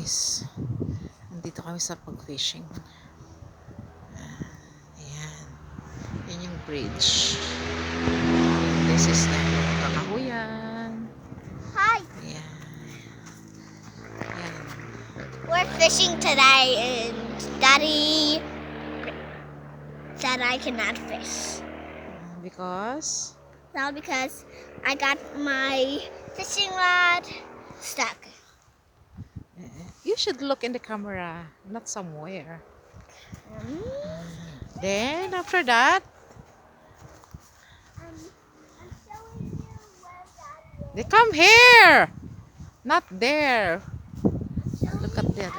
guys, nandito kami sa pag-fishing. Ayan. Yan yung bridge. This is the Kakahuyan. Hi. Ayan. Ayan. We're fishing today and Daddy said I cannot fish. Because Well, because I got my fishing rod stuck. you should look in the camera, not somewhere. Then after that, I'm showing you where Daddy they come here, not there. is. Look at there.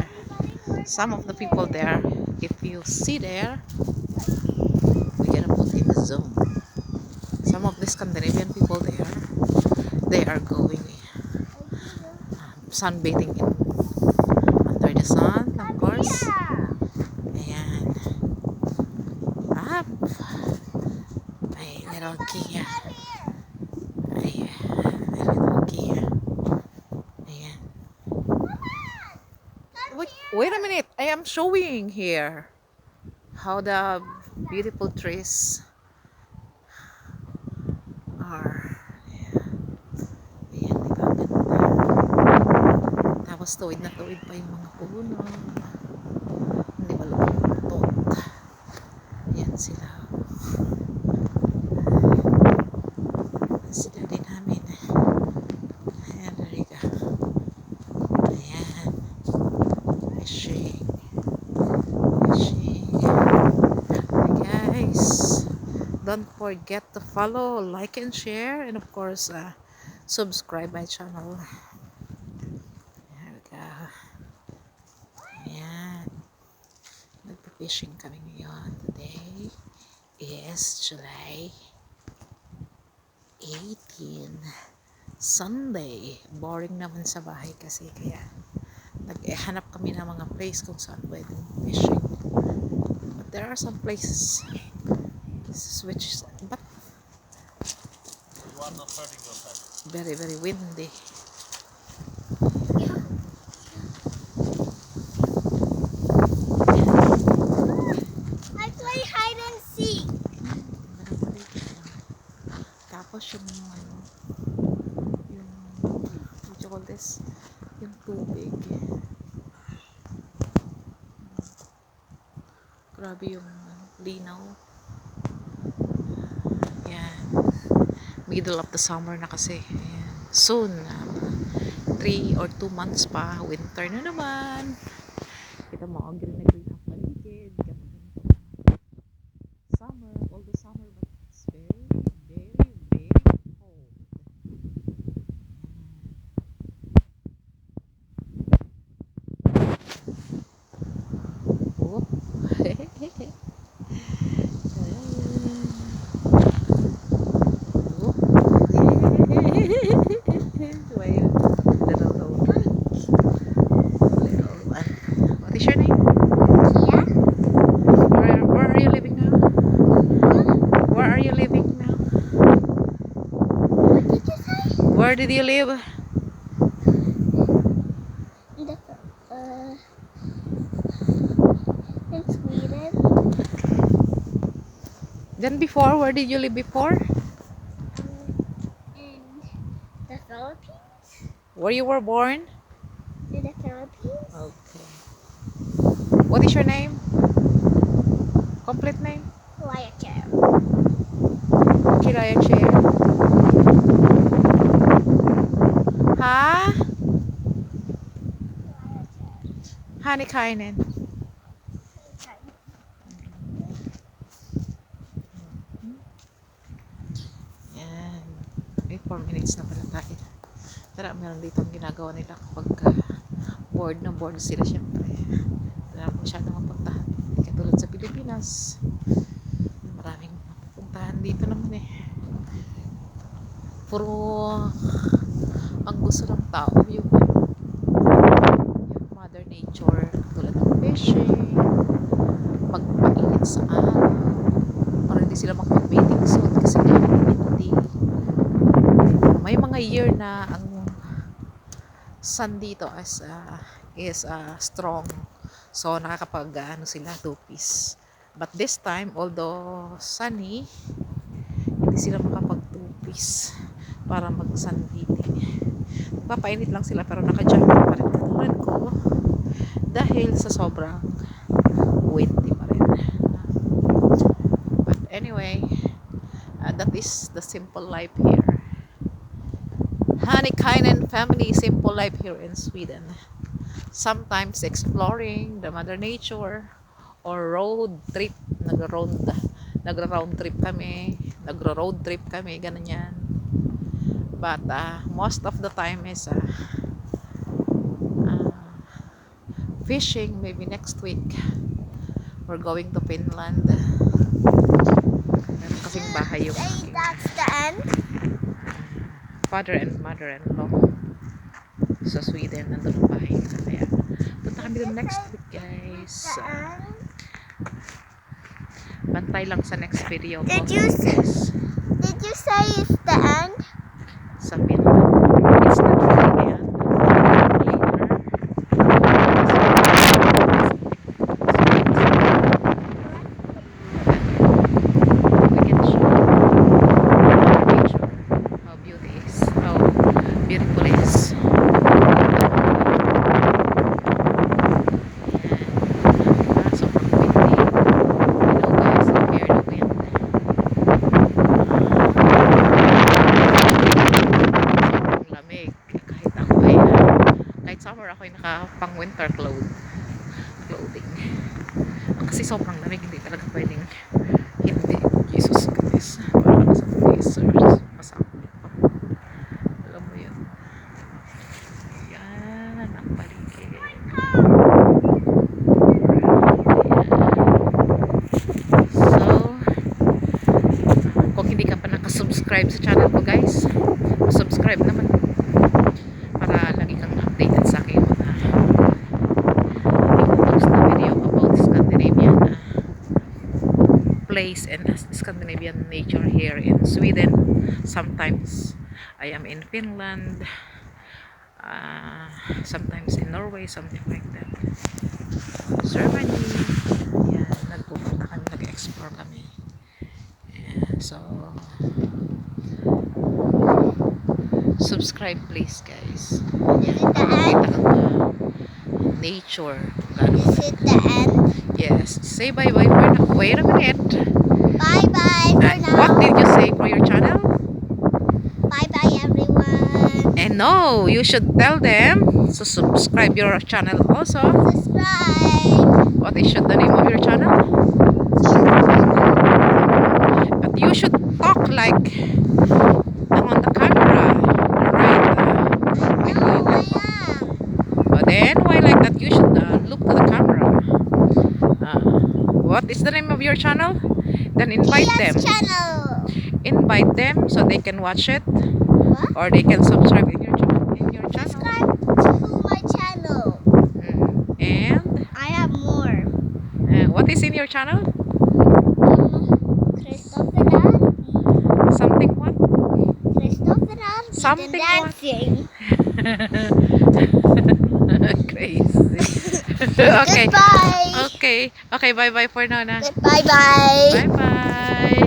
Some of the people there, if you see there, we're gonna put in the zone. Some of the Scandinavian people there, they are going sunbathing in under the sun, of course. Ayan. Up. Ay, little Kia. Ay, little Kia. Ayan. Wait a minute. I am showing here how the beautiful trees are. Ayan. Ayan, diba? Ganda. Tapos tuwid na tuwid pa yung mga puno. Hindi ba lumuluntot? Ayan sila. Sila din namin. Ayan, Riga. Ayan. Fishing. Fishing. Hi guys. Don't forget to follow, like, and share. And of course, subscribe my channel. There we go. Ayan. Nagpa-fishing kami ngayon. Today is July 18. Sunday. Boring naman sa bahay kasi kaya nag-hanap kami ng mga place kung saan pwedeng fishing. But there are some places which is but very very windy. I play hide and seek. Tapos yung what you call this, yung tubig, grabe yung linaw. Yan, middle of the summer na kasi. Ayan. Soon 3 or 2 months pa winter na naman. Kita mo ang green na green ang paligid. Summer, all the summer, but it's very very very cold. Oh. What is your name? Yeah. Where are you living now? Where are you living now? What did you say? Where did you live? In Sweden. Then before, where did you live before? In the Philippines. Where you were born? In the Philippines. Okay. What is your name? Complete name? Like a Kiraya Chair. Ha? Hanikainen. Yan. May 4 minutes na pala tayo. Tara, meron dito ang ginagawa nila kapag bored na bored sila syempre. Wala mo masyadong mapuntahan. Hindi katulad sa Pilipinas. Maraming mapupuntahan dito naman eh. Puro ang gusto ng tao yung mother nature, tulad ng fishing, pagpainit sa araw, para hindi sila makapag-bathing suit kasi hindi. May mga year na ang sun dito is strong. So nakakapag ano sila two-piece. But this time, although sunny, hindi sila makapag two-piece para mag-sunbathing. Papainit lang sila pero naka-jacket pa rin katulad ko dahil sa sobrang windy pa rin. But anyway, that is the simple life here. Hannikainen family simple life here in Sweden. Sometimes exploring the mother nature or road trip, nagra-road trip kami, ganun yan. But most of the time is fishing. Maybe next week we're going to Finland. Meron kasing bahay yung Say that's the end. father and mother-in-law sa Sweden. Nandun ang bahay nila. Kaya punta kami doon next week, guys. The end. Bantay lang sa next video ko, Did you guys. Did you say it's the end? Sa Finland. It's not really yan. We can show nature, how beautiful it is. Sobrang windy. Hello guys, I hear the wind. Sobrang lamig. Kahit summer ako ay nakapang winter clothing. Kasi sobrang lamig, hindi talaga pwedeng hindi. Jesus Christ. Parang nasa freezer. Masakit pa. Alam mo yun. Yan ang paligid. So, kung hindi ka pa nakasubscribe sa channel ko, guys, subscribe naman para lagi kang updated sa aking mga post na video about Scandinavian place and Scandinavian nature here in Sweden. Sometimes I am in Finland, sometimes in Norway, something like that. Germany. Yan, nagpupunta kami, nag-explore kami. Yan, so subscribe please, guys. Is it the end? Kita ang nature. Gano'n. Is it the end? Yes. Say bye-bye for now. Wait a minute. Bye bye for now. What did you say for your channel? Bye bye everyone. And no, you should tell them to subscribe your channel also. Subscribe. What is the name of your channel? But you should talk like on the camera. Right? No, I am. But then, why like that? You should look to the camera. What is the name of your channel? Then invite them. Ian's channel. Invite them so they can watch it, What? or they can subscribe in your channel. Subscribe to my channel. And I have more. what is in your channel? Christopher Andy. Something what? Christopher Andy. Something The what? dancing. Crazy. Okay. Goodbye. Okay. Bye bye for now. Na. Goodbye bye. Bye bye.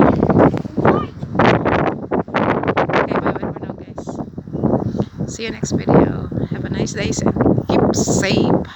Okay, bye bye for now, guys. See you next video. Have a nice day and keep safe.